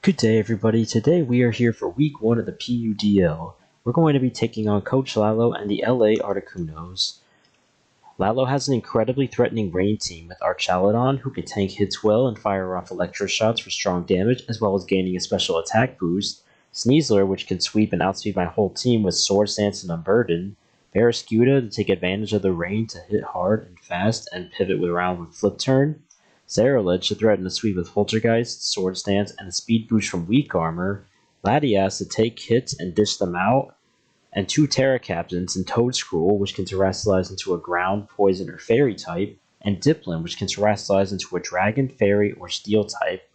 Good day, everybody. Today we are here for week 1 of the PUDL. We're going to be taking on Coach Lalo and the LA Articunos. Lalo has an incredibly threatening rain team with Archaludon, who can tank hits well and fire off electro shots for strong damage, as well as gaining a special attack boost. Sneasler, which can sweep and outspeed my whole team with Sword Stance and Unburden. Barraskewda to take advantage of the rain to hit hard and fast and pivot around with Flip Turn. Zaraled to threaten a sweep with Poltergeist, Sword Stance, and a speed boost from Weak Armor. Latias to take hits and dish them out. And 2 Terra Captains in Toadscruel, which can terrestrialize into a ground, poison, or fairy type. And Diplin, which can terrestrialize into a dragon, fairy, or steel type.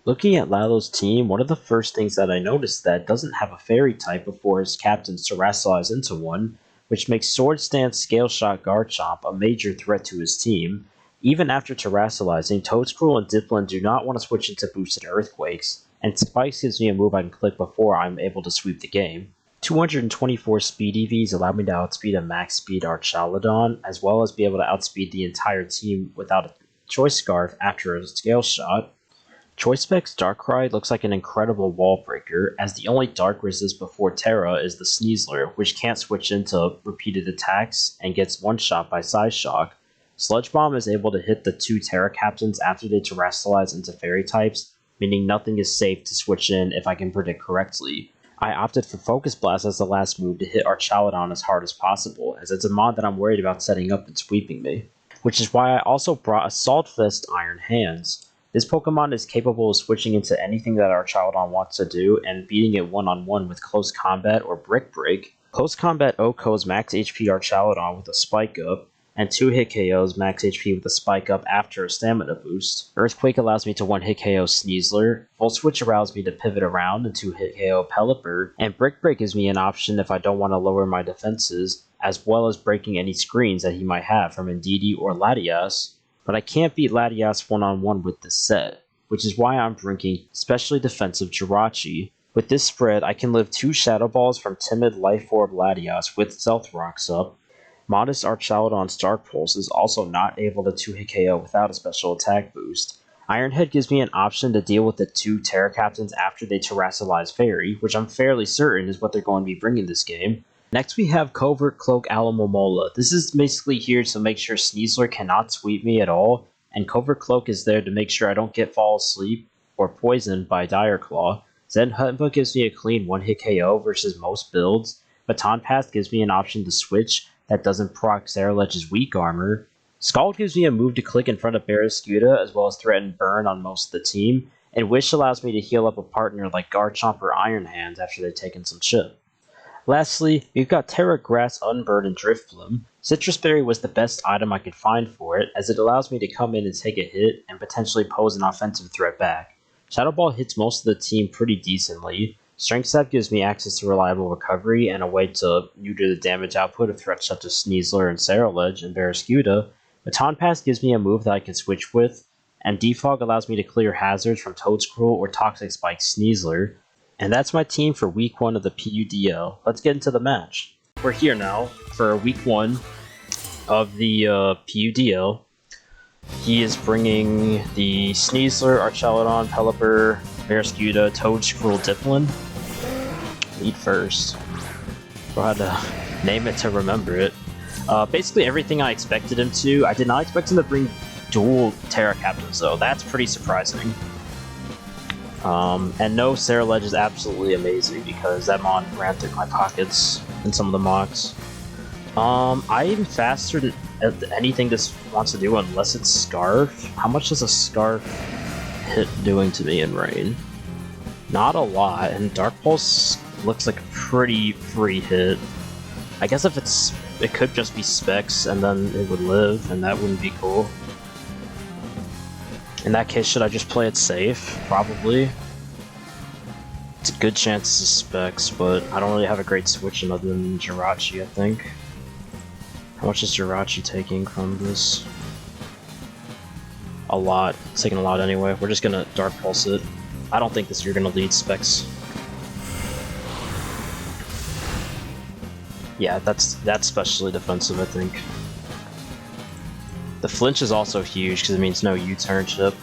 Looking at Lalo's team, one of the first things that I noticed that it doesn't have a fairy type before his captains terrestrialize into one, which makes Sword Stance, Scale Shot, Garchomp a major threat to his team. Even after terrestrializing, Toadscruel and Diplin do not want to switch into boosted Earthquakes, and Spikes gives me a move I can click before I'm able to sweep the game. 224 speed EVs allow me to outspeed a max speed Archaludon, as well as be able to outspeed the entire team without a Choice Scarf after a Scale Shot. Choice Spec's Darkrai looks like an incredible wall breaker, as the only Dark resist before Terra is the Sneasler, which can't switch into repeated attacks and gets one-shot by Psy Shock. Sludge Bomb is able to hit the 2 Terra Captains after they terrestrialize into Fairy types, meaning nothing is safe to switch in if I can predict correctly. I opted for Focus Blast as the last move to hit Archaludon as hard as possible, as it's a mod that I'm worried about setting up and sweeping me. Which is why I also brought Assault Fist Iron Hands. This Pokemon is capable of switching into anything that Archaludon wants to do and beating it one-on-one with Close Combat or Brick Break. Close Combat OHKOs max HP Archaludon with a Spike Up, and 2 hit KOs max HP with a Spike Up after a stamina boost. Earthquake allows me to 1 hit KO Sneasler, Full Switch allows me to pivot around and 2 hit KO Pelipper, and Brick Break gives me an option if I don't want to lower my defenses, as well as breaking any screens that he might have from Indeedee or Latias. But I can't beat Latias one-on-one with this set, which is why I'm bringing Specially Defensive Jirachi. With this spread, I can live 2 Shadow Balls from Timid Life Orb Latias with Stealth Rocks up. Modest Archaludon's Dark Pulse is also not able to 2-hit KO without a special attack boost. Ironhead gives me an option to deal with the 2 Terra Captains after they terrestrialize Fairy, which I'm fairly certain is what they're going to be bringing this game. Next we have Covert Cloak Alomomola. This is basically here to make sure Sneasler cannot sweep me at all, and Covert Cloak is there to make sure I don't get Fall Asleep or poisoned by Dire Claw. Zen Hutba gives me a clean 1-hit KO versus most builds. Baton Pass gives me an option to switch that doesn't proc Zeraledge's Weak Armor. Scald gives me a move to click in front of Barraskewda as well as threaten Burn on most of the team, and Wish allows me to heal up a partner like Garchomp or Iron Hands after they've taken some chip. Lastly, we've got Terra Grass, Unburn, and Drifbloom. Citrus Berry was the best item I could find for it, as it allows me to come in and take a hit and potentially pose an offensive threat back. Shadow Ball hits most of the team pretty decently. Strength Sap gives me access to reliable recovery and a way to neuter the damage output of threats such as Sneasler and Zeraledge and Barraskewda. Baton Pass gives me a move that I can switch with, and Defog allows me to clear hazards from Toadscruel or Toxic Spike Sneasler. And that's my team for week 1 of the PUDL. Let's get into the match. We're here now for week 1 of the PUDL. He is bringing the Sneasler, Archaludon, Pelipper, Barraskewda, Toadscruel, Diplin. Lead first. We'll have to name it to remember it. Basically everything I expected him to. I did not expect him to bring dual Terra Captains though. That's pretty surprising. And no, Zeraledge is absolutely amazing because that mon ran through my pockets in some of the mocks. I am faster than anything this wants to do unless it's Scarf. How much does a Scarf hit doing to me in rain? Not a lot, and Dark Pulse looks like a pretty free hit. I guess if it could just be Specs and then it would live, and that wouldn't be cool. In that case, should I just play it safe? Probably. It's a good chance it's Specs, but I don't really have a great switch in other than Jirachi, I think. How much is Jirachi taking from this? A lot. It's taking a lot anyway. We're just gonna Dark Pulse it. I don't think you're gonna lead Specs. Yeah, that's specially defensive, I think. The flinch is also huge because it means no U-turn chip.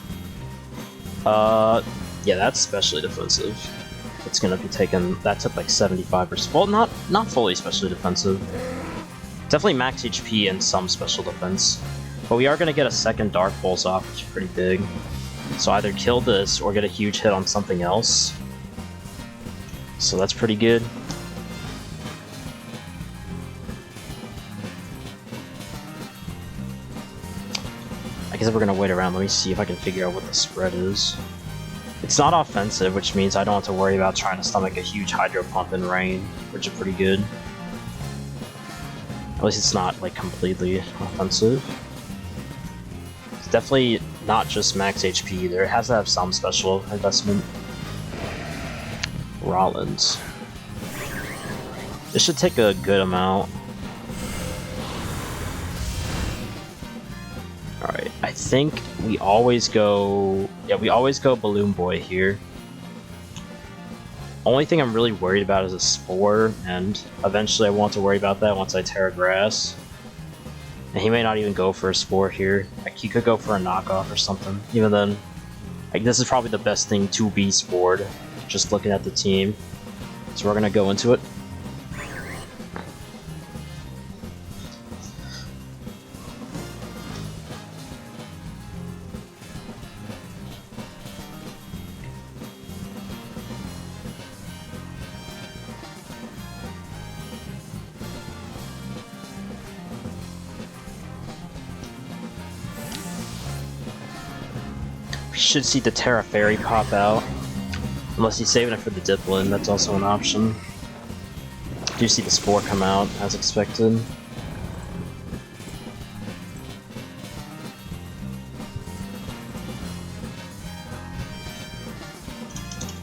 Yeah, that's especially defensive. It's gonna be taken. That took like 75%. Well, not fully especially defensive. Definitely max HP and some special defense. But we are gonna get a second Dark Pulse off, which is pretty big. So either kill this or get a huge hit on something else. So that's pretty good. I guess we're gonna wait around. Let me see if I can figure out what the spread is. It's not offensive, which means I don't have to worry about trying to stomach a huge Hydro Pump in rain, which is pretty good. At least it's not like completely offensive. It's definitely not just max HP either. It has to have some special investment. Rollins. This should take a good amount. Alright, I think we always go... Yeah, we always go Balloon Boy here. Only thing I'm really worried about is a Spore, and eventually I won't have to worry about that once I Terra Grass. And he may not even go for a Spore here. Like, he could go for a knockoff or something. Even then, like, this is probably the best thing to be Spored, just looking at the team. So we're gonna go into it. We should see the Terra Fairy pop out. Unless he's saving it for the Diplin, that's also an option. Do you see the Spore come out, as expected?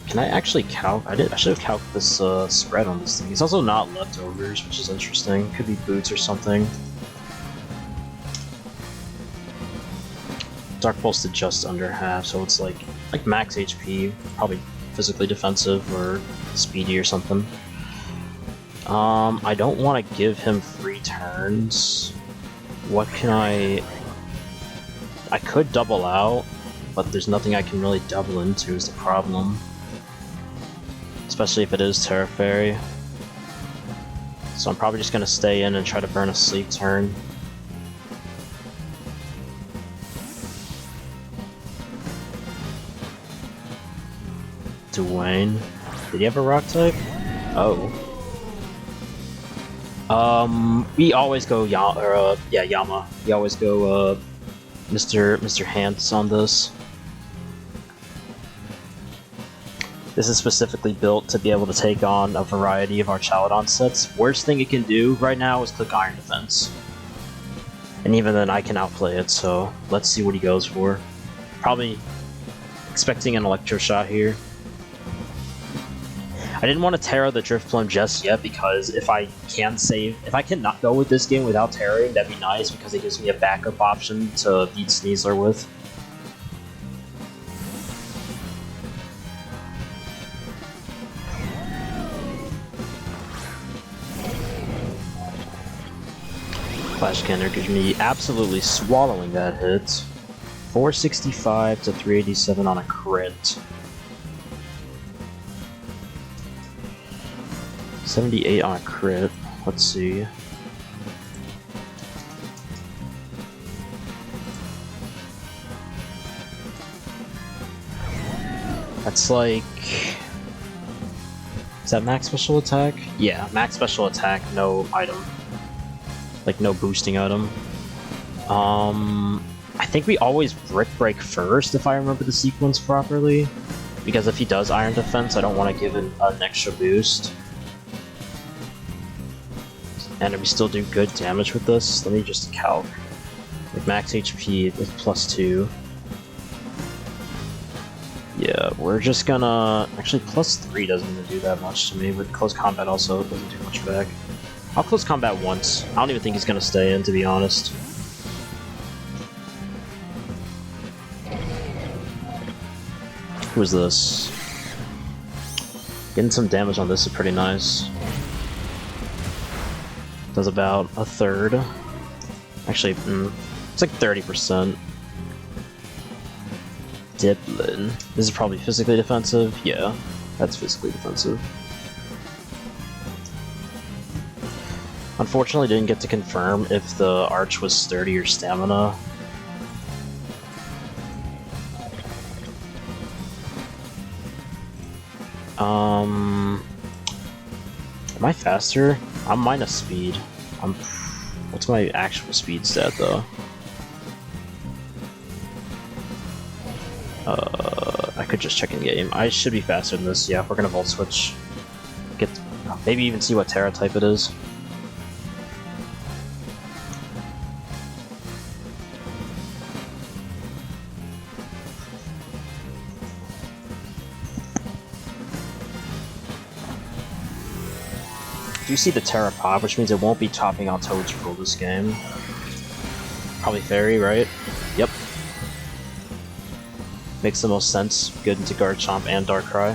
Can I actually calc? I should have calced this spread on this thing. It's also not leftovers, which is interesting. Could be boots or something. Dark Pulse to just under half, so it's like max HP, probably physically defensive or speedy or something. I don't want to give him free turns. What can I could double out, but there's nothing I can really double into is the problem. Especially if it is Terra Fairy. So I'm probably just going to stay in and try to burn a sleep turn. Dwayne. Did he have a rock type? Oh. We always go Yama. We always go Mr. Hands on this. This is specifically built to be able to take on a variety of our Chaladon sets. Worst thing it can do right now is click Iron Defense. And even then I can outplay it, so let's see what he goes for. Probably expecting an Electro Shot here. I didn't want to Terra the Drift Plum just yet because if I can not go with this game without Terraing, that'd be nice because it gives me a backup option to beat Sneasler with. Flash Cannon gives me absolutely swallowing that hit. 465 to 387 on a crit. 78 on a crit. Let's see. That's like... Is that max special attack? Yeah, max special attack, no item. Like, no boosting item. I think we always Brick Break first, if I remember the sequence properly. Because if he does Iron Defense, I don't want to give him an extra boost. And we still do good damage with this. Let me just calc. Like max HP with +2. Yeah, we're just gonna... Actually, +3 doesn't even do that much to me, but close combat also doesn't do much back. I'll close combat once. I don't even think he's gonna stay in, to be honest. Who's this? Getting some damage on this is pretty nice. Does about a third. Actually, it's like 30%. Diplin. This is probably physically defensive. Yeah, that's physically defensive. Unfortunately, didn't get to confirm if the arch was sturdy or stamina. Am I faster? I'm minus speed. What's my actual speed stat though? I could just check in game. I should be faster than this. Yeah, we're gonna volt switch. Maybe even see what Terra type it is. Do you see the Terra pop, which means it won't be topping out Toad's Rule this game. Probably Fairy, right? Yep. Makes the most sense. Good into Garchomp and Darkrai.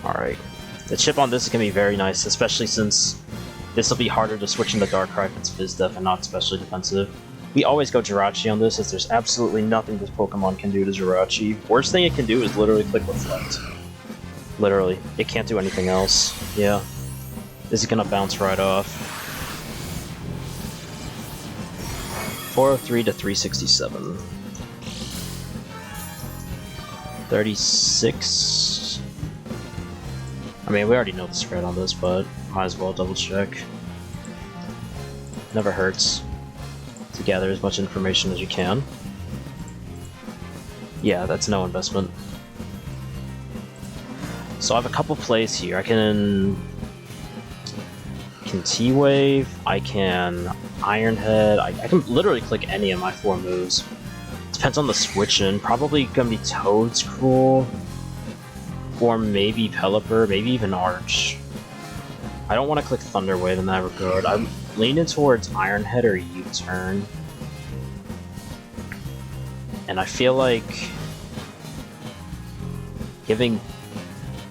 Alright. The chip on this is going to be very nice, especially since this will be harder to switch into Darkrai if it's Phys-Def and not specially defensive. We always go Jirachi on this, as there's absolutely nothing this Pokemon can do to Jirachi. Worst thing it can do is literally click Reflect. Literally. It can't do anything else. Yeah. This is gonna bounce right off. 403 to 367. 36. I mean, we already know the spread on this, but might as well double check. Never hurts to gather as much information as you can. Yeah, that's no investment. So I have a couple plays here. I can T-Wave, I can Iron Head, I can literally click any of my 4 moves. Depends on the switch-in. Probably gonna be Toad's Cruel, or maybe Pelipper, maybe even Arch. I don't want to click Thunder Wave in that regard. I'm leaning towards Iron Head or U-Turn. And I feel like giving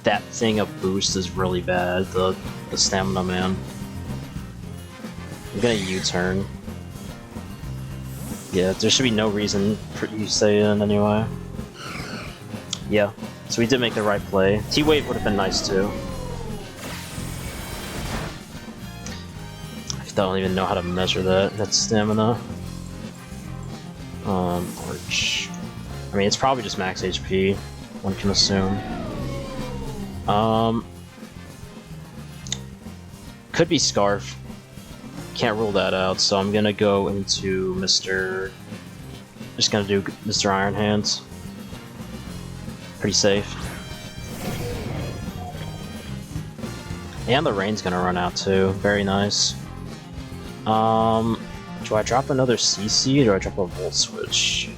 that thing a boost is really bad, the Stamina Man. I'm gonna U-Turn. Yeah, there should be no reason for you to stay in anyway. Yeah, so we did make the right play. T-Wave would have been nice too. I don't even know how to measure that. That's stamina. Arch. I mean, it's probably just max HP, one can assume. Could be Scarf. Can't rule that out, so I'm gonna go into Mr. Just gonna do Mr. Iron Hands. Pretty safe. And the rain's gonna run out too. Very nice. Do I drop another CC or do I drop a Volt Switch?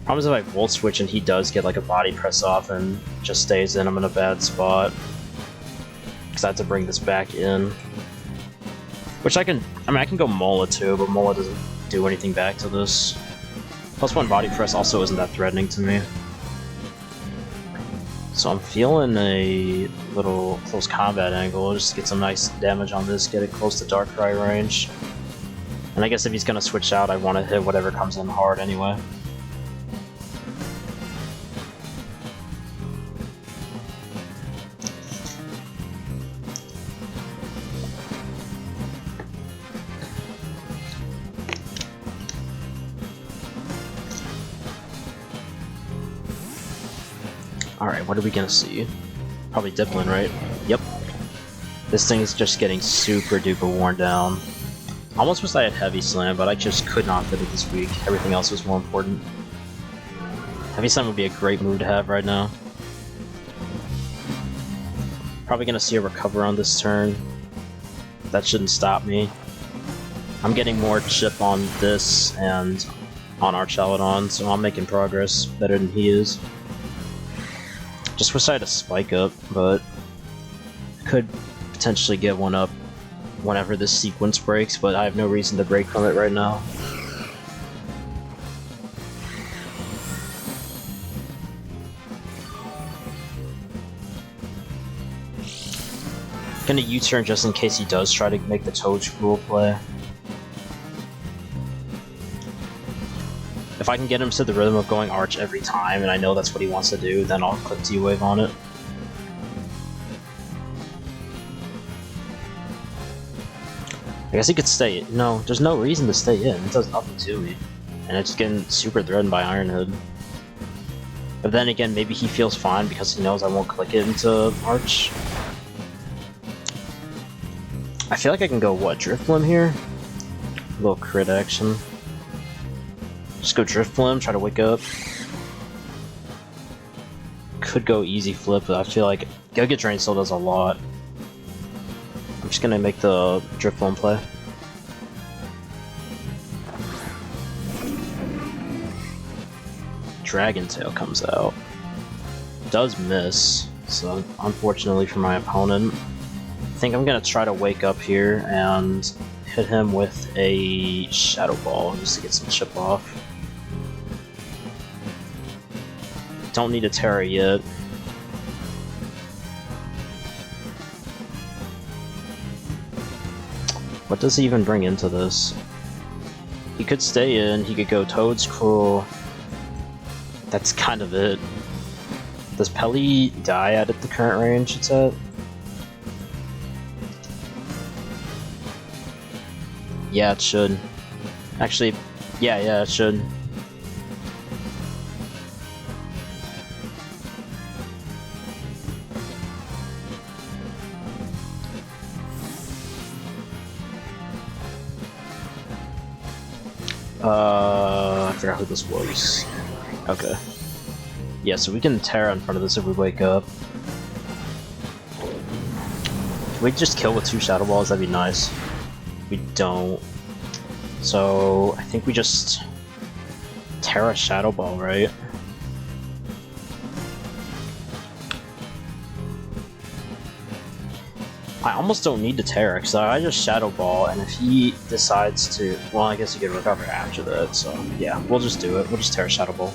Problem is if I Volt Switch and he does get like a body press off and just stays in, I'm in a bad spot. Because I have to bring this back in. Which I mean I can go Mola too, but Mola doesn't do anything back to this. +1 body press also isn't that threatening to me. So I'm feeling a little close combat angle, just to get some nice damage on this, get it close to Darkrai range. And I guess if he's gonna switch out, I want to hit whatever comes in hard anyway. Alright, what are we gonna see? Probably Diplin, right? Yep. This thing is just getting super duper worn down. Almost wish I had Heavy Slam, but I just could not fit it this week. Everything else was more important. Heavy Slam would be a great move to have right now. Probably gonna see a recover on this turn. That shouldn't stop me. I'm getting more chip on this and on Archaludon, so I'm making progress better than he is. Just wish I had a Spike Up, but could potentially get one up whenever this sequence breaks, but I have no reason to break from it right now. Gonna U-turn just in case he does try to make the Toad Scroll play. If I can get him to the rhythm of going Arch every time, and I know that's what he wants to do, then I'll click T-Wave on it. I guess he could stay. No, there's no reason to stay in. It does nothing to me. And it's getting super threatened by Ironhead. But then again, maybe he feels fine because he knows I won't click it into Arch. I feel like I can go, what, Drift Limb here? A little crit action. Just go Drift Limb, try to wake up. Could go Easy Flip, but I feel like Giga Drain still does a lot. I'm just gonna make the Drift Limb play. Dragon Tail comes out. Does miss, so unfortunately for my opponent. I think I'm gonna try to wake up here and hit him with a Shadow Ball just to get some chip off. Don't need a Terra yet. What does he even bring into this? He could stay in, he could go Toad's Cruel. That's kind of it. Does Pelly die at the current range it's at? Yeah, it should. Actually, yeah, it should. I forgot who this was. Okay. Yeah, so we can Terra in front of this if we wake up. Can we just kill with 2 Shadow Balls? That'd be nice. We don't. So I think we just Terra Shadow Ball, right? I almost don't need to Terra, because I just Shadow Ball, and if he decides to... Well, I guess he can recover after that, so yeah, we'll just do it. We'll just Terra Shadow Ball.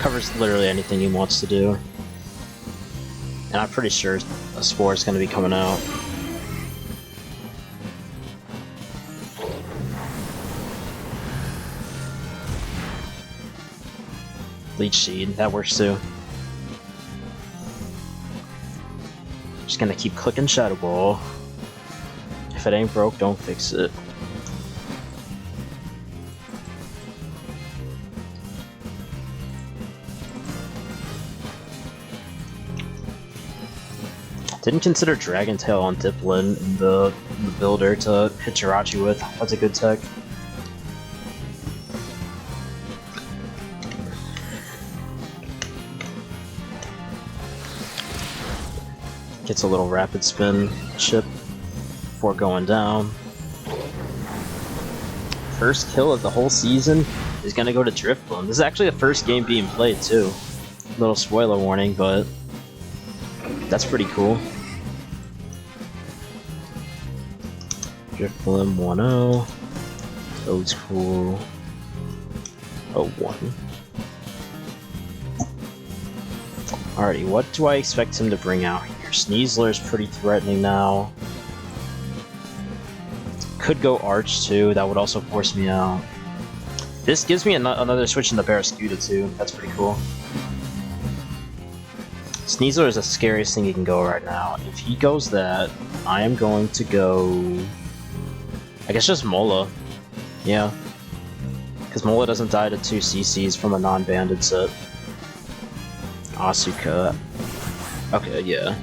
Covers literally anything he wants to do. And I'm pretty sure a Spore is going to be coming out. Leech Seed, that works too. Just gonna keep clicking Shadow Ball. If it ain't broke, don't fix it. Didn't consider Dragon Tail on Diplin in the builder to hit Jirachi with. That's a good tech. Gets a little rapid spin chip before going down. First kill of the whole season is gonna go to Drift Limb. This is actually the first game being played too. Little spoiler warning, but that's pretty cool. Drift Limb 1-0. Toad's cool. 0-1. Alrighty, what do I expect him to bring out here? Sneasler's pretty threatening now. Could go Arch too, that would also force me out. This gives me another switch in the Barraskewda too, that's pretty cool. Sneasler is the scariest thing he can go right now. If he goes that, I am going to go... I guess just Mola. Yeah. Because Mola doesn't die to 2 CCs from a non-banded set. Asuka. Okay, yeah.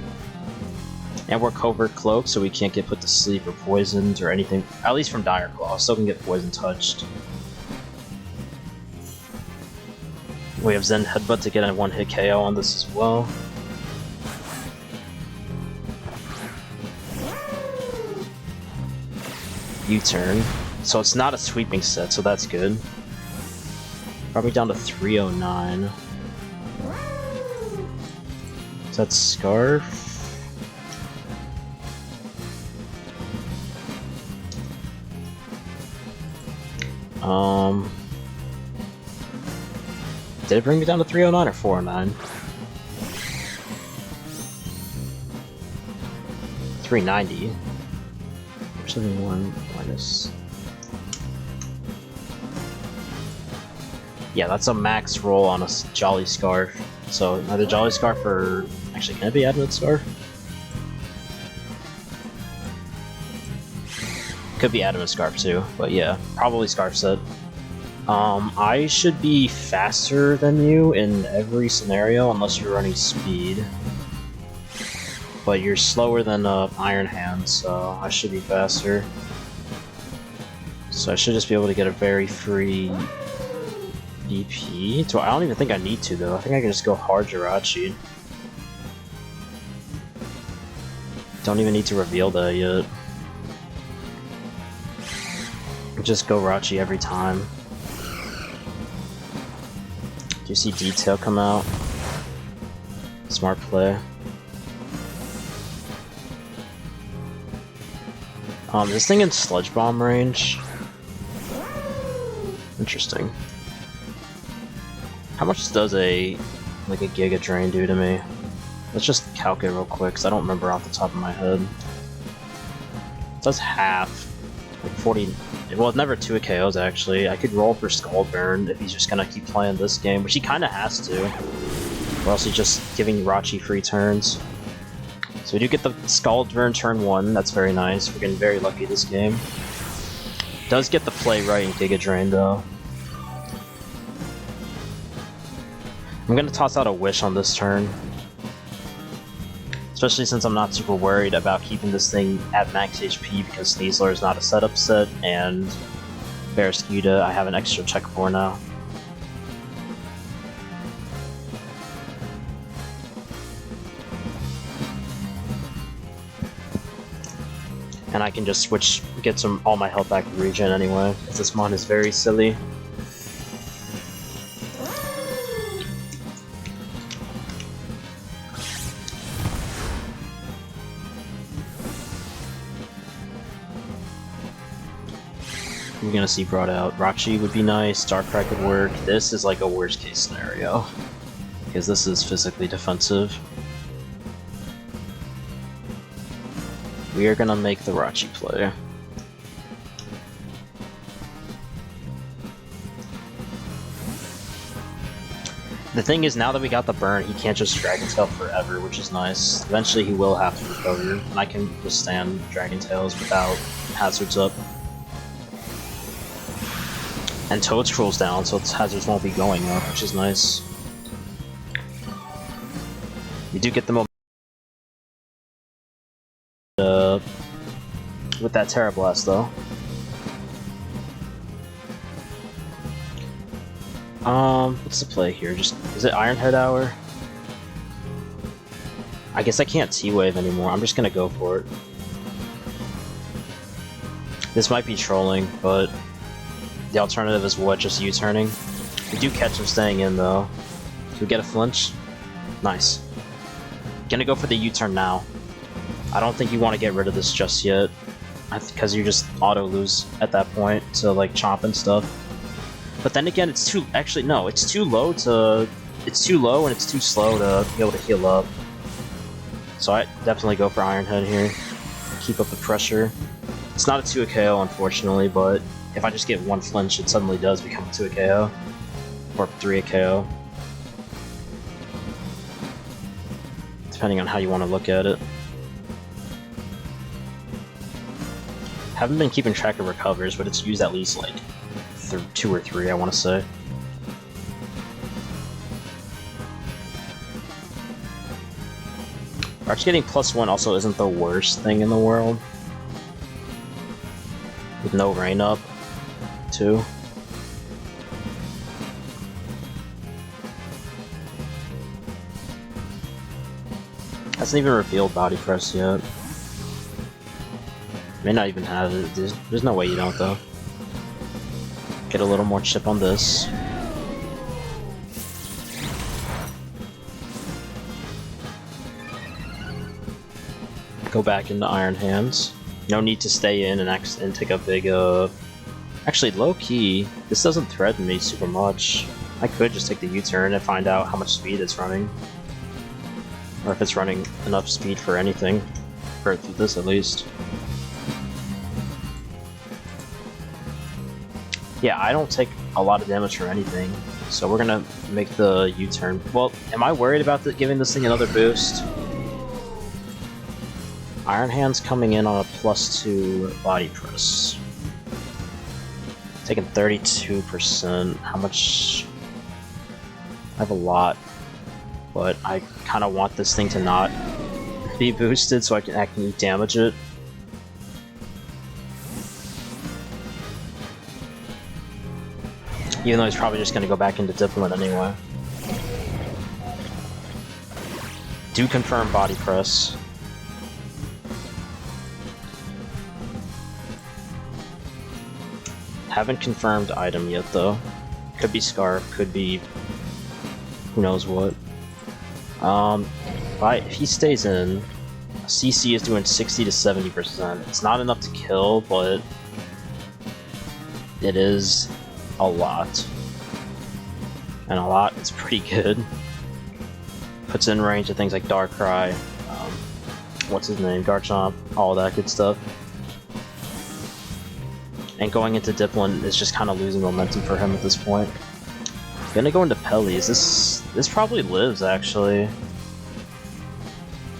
And we're Covert Cloak, so we can't get put to sleep or poisoned or anything. At least from Dire Claw, still can get poison touched. We have Zen Headbutt to get a 1-hit KO on this as well. U-turn. So it's not a sweeping set, so that's good. Probably down to 309. Is that Scarf? Did it bring me down to 309 or 409? 390. 471 minus. Yeah, that's a max roll on a Jolly Scarf. So either Jolly Scarf or actually, can it be Adamant Scarf? Could be Adamant Scarf too, but yeah, probably Scarf set. I should be faster than you in every scenario unless you're running speed. But you're slower than Iron Hand, so I should be faster. So I should just be able to get a very free BP. I don't even think I need to though. I think I can just go hard Jirachi. Don't even need to reveal that yet. Just go Rachi every time. Do you see Detail come out? Smart play. This thing in Sludge Bomb range. Interesting. How much does a Giga Drain do to me? Let's just calc it real quick, because I don't remember off the top of my head. It does half. Like 40. Well, it's never 2 KOs actually. I could roll for Skull Burn if he's just gonna keep playing this game, which he kinda has to. Or else he's just giving Rachi free turns. So we do get the Skull Burn turn 1, that's very nice. We're getting very lucky this game. Does get the play right in Giga Drain though. I'm gonna toss out a Wish on this turn. Especially since I'm not super worried about keeping this thing at max HP because Sneasler is not a setup set, and Barraskewda I have an extra check for now. And I can just switch, get all my health back to regen anyway, because this mon is very silly. We're gonna see brought out. Rachi would be nice, Darkrai could work. This is like a worst case scenario, because this is physically defensive. We are gonna make the Rachi play. The thing is, now that we got the burn, he can't just Dragon Tail forever, which is nice. Eventually he will have to recover, and I can withstand Dragon Tails without hazards up. And Toad Scroll's down, so its hazards won't be going up, which is nice. We do get the moment with that Terra Blast, though. What's the play here? Is it Iron Head Hour? I guess I can't T-Wave anymore. I'm just gonna go for it. This might be trolling, but the alternative is what? Just U-turning? We do catch him staying in, though. Do we get a flinch? Nice. Gonna go for the U-turn now. I don't think you want to get rid of this just yet, because you just auto-lose at that point to, like, chomp and stuff. But then again, it's too... Actually, no, it's too low to... It's too low and it's too slow to be able to heal up. So I definitely go for Iron Head here. Keep up the pressure. It's not a 2 KO, unfortunately, but if I just get one flinch, it suddenly does become a 2 KO. Or 3 KO. Depending on how you want to look at it. Haven't been keeping track of recovers, but it's used at least like 2 or 3, I want to say. Arch getting +1 also isn't the worst thing in the world. With no rain up, too. Hasn't even revealed Body Press yet. May not even have it. There's no way you don't, though. Get a little more chip on this. Go back into Iron Hands. No need to stay in and take a big, Actually, low-key, this doesn't threaten me super much. I could just take the U-turn and find out how much speed it's running. Or if it's running enough speed for anything. For this at least. Yeah, I don't take a lot of damage from anything, so we're gonna make the U-turn. Well, am I worried about giving this thing another boost? Iron Hand's coming in on a +2 body press. Taking 32%. How much? I have a lot, but I kind of want this thing to not be boosted so I can actually damage it. Even though he's probably just going to go back into Diplomat anyway. Do confirm body press. Haven't confirmed item yet though. Could be Scarf, could be who knows what. If he stays in, CC is doing 60 to 70%. It's not enough to kill, but it is a lot. And a lot is pretty good. Puts in range of things like Darkrai, what's his name, Garchomp, all that good stuff. And going into Dipplin is just kind of losing momentum for him at this point. Gonna go into Pellies. This probably lives, actually.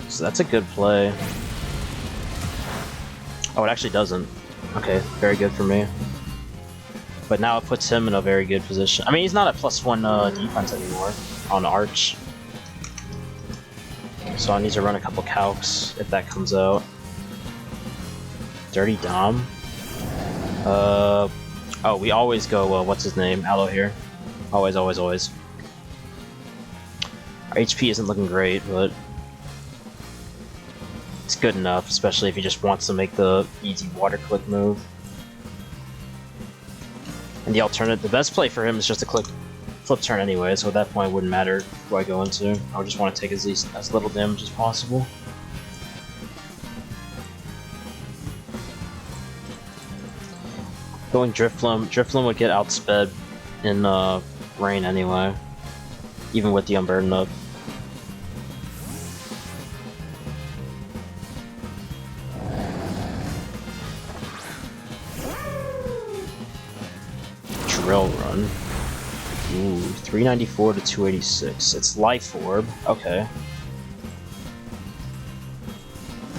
So that's a good play. Oh, it actually doesn't. Okay, very good for me. But now it puts him in a very good position. I mean, he's not at +1 defense anymore on Arch. So I need to run a couple calcs if that comes out. Dirty Dom. Oh, we always go, what's his name? Aloe here. Always, always, always. Our HP isn't looking great, but it's good enough, especially if he just wants to make the easy water click move. And the alternate, the best play for him is just to click flip turn anyway, so at that point it wouldn't matter who I go into. I would just want to take as little damage as possible. Going Drifloon. Drifloon would get outsped in rain anyway, even with the Unburden up. Drill Run. Ooh, 394 to 286. It's Life Orb. Okay.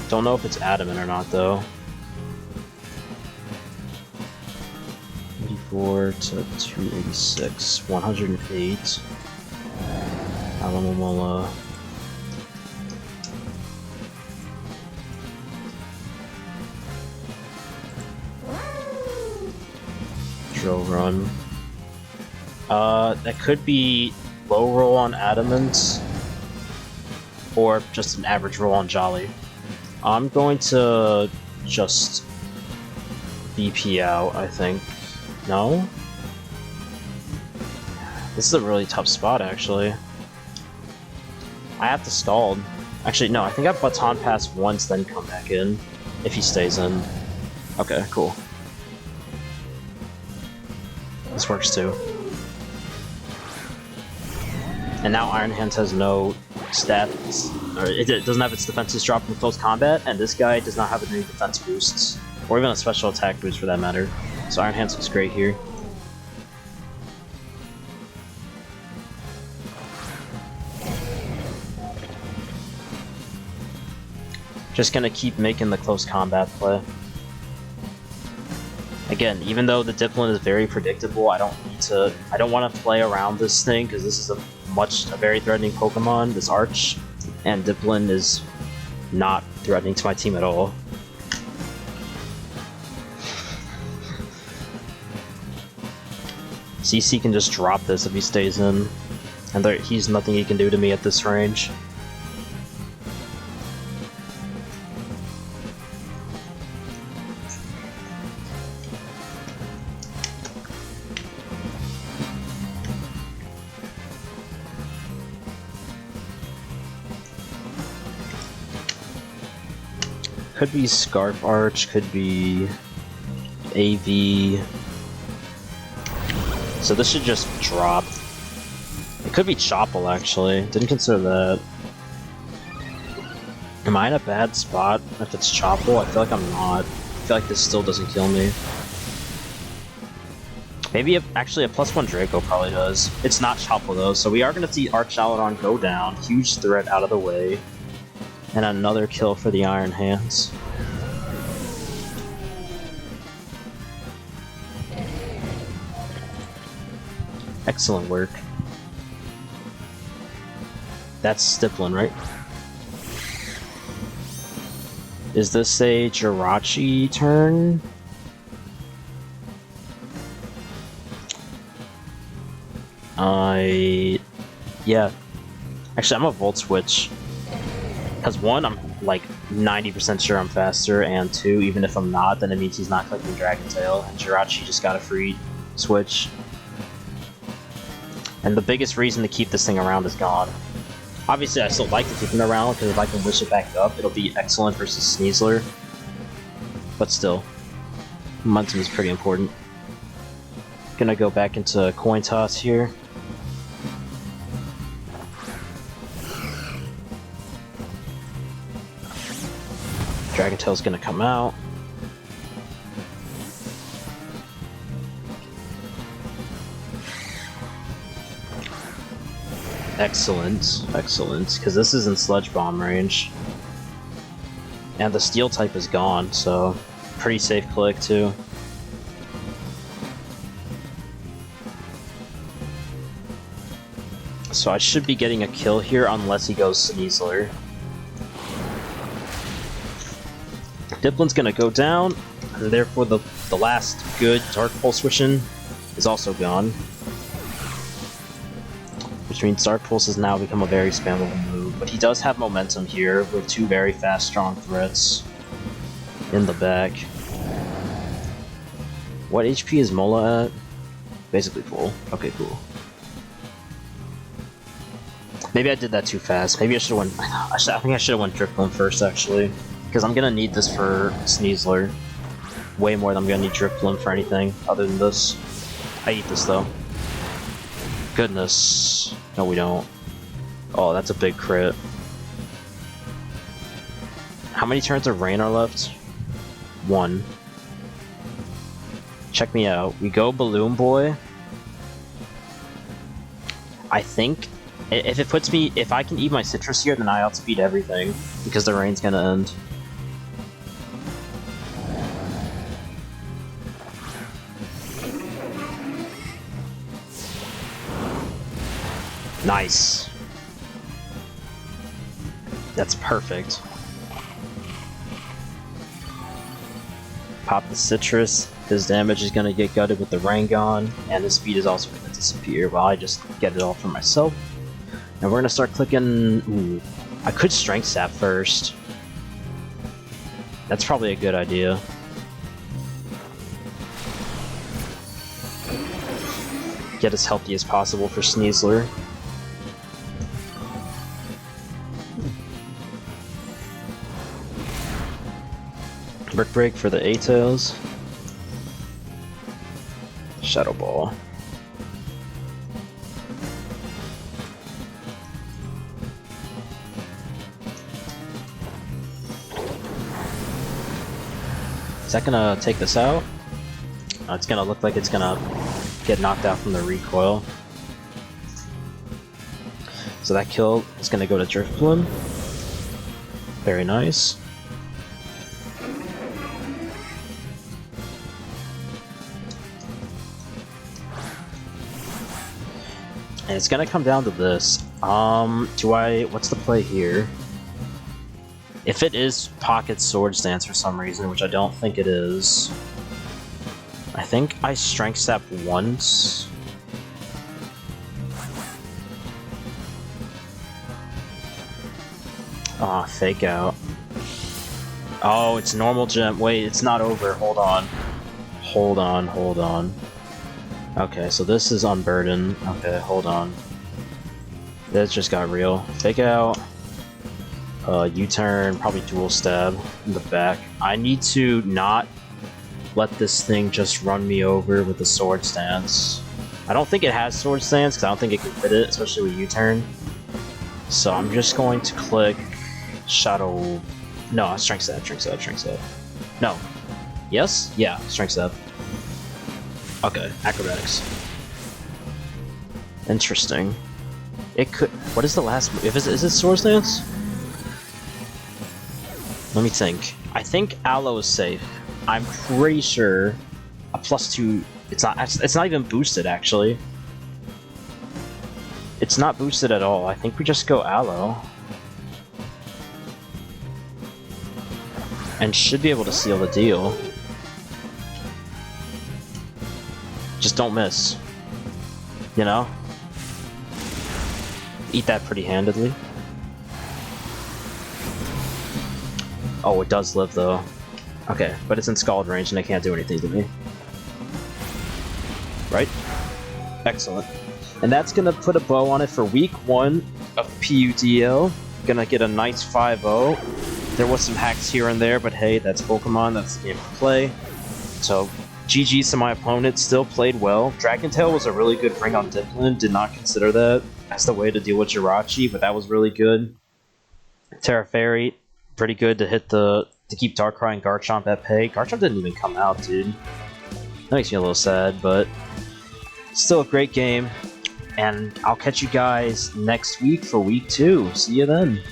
Don't know if it's Adamant or not though. 84 to 286. 108. Alamomola. Drill Run. That could be low roll on Adamant, or just an average roll on Jolly. I'm going to just BP out, I think. No? This is a really tough spot, actually. I have to Scald. Actually, no, I think I Baton Pass once, then come back in, if he stays in. Okay, cool. This works too. And now Iron Hands has no stats, or it doesn't have its defenses drop in close combat, and this guy does not have any defense boosts, or even a special attack boost for that matter. So Iron Hands looks great here. Just gonna keep making the close combat play. Again, even though the Dipplin is very predictable, I don't want to play around this thing because this is a very threatening Pokemon, this Arch, and Dipplin is not threatening to my team at all. CC can just drop this if he stays in, and he's nothing he can do to me at this range. Could be Scarf Arch, could be AV. So this should just drop. It could be Choppel, actually. Didn't consider that. Am I in a bad spot if it's Choppel? I feel like I'm not. I feel like this still doesn't kill me. Maybe actually a +1 Draco probably does. It's not Choppel though, so we are going to see Archaludon go down. Huge threat out of the way. And another kill for the Iron Hands. Excellent work. That's Stiplin, right? Is this a Jirachi turn? Yeah. Actually, I'm a Volt Switch. Because one, I'm like 90% sure I'm faster, and two, even if I'm not, then it means he's not clicking Dragon Tail, and Jirachi just got a free switch. And the biggest reason to keep this thing around is gone. Obviously, I still like to keep him around, because if I can wish it back up, it'll be excellent versus Sneasler. But still, momentum is pretty important. Gonna go back into Coin Toss here. Dragon Tail's gonna come out. Excellent, excellent, because this is in Sludge Bomb range. And the Steel type is gone, so pretty safe click too. So I should be getting a kill here unless he goes Sneasler. Diplin's gonna go down, and therefore the last good Dark Pulse Switchin' is also gone. Which means Dark Pulse has now become a very spammable move, but he does have momentum here with two very fast, strong threats in the back. What HP is Mola at? Basically full. Okay, cool. Maybe I did that too fast. Maybe I should have went. I think I should have went Drifloon first, actually. Because I'm gonna need this for Sneasler. Way more than I'm gonna need Drifloon for anything other than this. I eat this though. Goodness. No, we don't. Oh, that's a big crit. How many turns of Rain are left? 1. Check me out. We go Balloon Boy. I think if it puts me, if I can eat my citrus here, then I outspeed everything because the rain's gonna end. Nice. That's perfect. Pop the citrus. His damage is gonna get gutted with the rain gone, and his speed is also gonna disappear while I just get it all for myself. And we're gonna start clicking. Ooh, I could Strength Sap first. That's probably a good idea. Get as healthy as possible for Sneasler. Brick Break for the A-Tails. Shadow Ball. Is that gonna take this out? It's gonna look like it's gonna get knocked out from the recoil. So that kill is gonna go to Drifloon. Very nice. And it's gonna come down to this. What's the play here? If it is Pocket Sword Stance for some reason, which I don't think it is, I think I Strength Sap once. Ah, Fake Out. Oh, it's normal gem. Wait, it's not over. Hold on. Hold on, hold on. Okay, so this is Unburden. Okay, hold on. This just got real. Fake Out. U-turn, probably Dual Stab in the back. I need to not let this thing just run me over with the Sword Stance. I don't think it has Sword Stance, because I don't think it can fit it, especially with U-turn. So I'm just going to click Shadow... No, Strength Step. No. Yes? Yeah, Strength Step. Okay, Acrobatics. Interesting. It could... What is the last move? Is it Sword Stance? Let me think. I think Aloe is safe. I'm pretty sure a +2... It's not even boosted, actually. It's not boosted at all. I think we just go Aloe. And should be able to seal the deal. Just don't miss. You know? Eat that pretty handedly. Oh, it does live, though. Okay, but it's in Scald range and it can't do anything to me. Right? Excellent. And that's gonna put a bow on it for week 1 of PUDL. Gonna get a nice 5-0. There was some hacks here and there, but hey, that's Pokemon, that's the game to play. So, GG's to my opponent, still played well. Dragon Tail was a really good bring on Diplin, did not consider that as the way to deal with Jirachi, but that was really good. Terra Fairy, pretty good to hit to keep Darkrai and Garchomp at pay. Garchomp didn't even come out, dude. That makes me a little sad, but still a great game. And I'll catch you guys next week for week 2. See you then.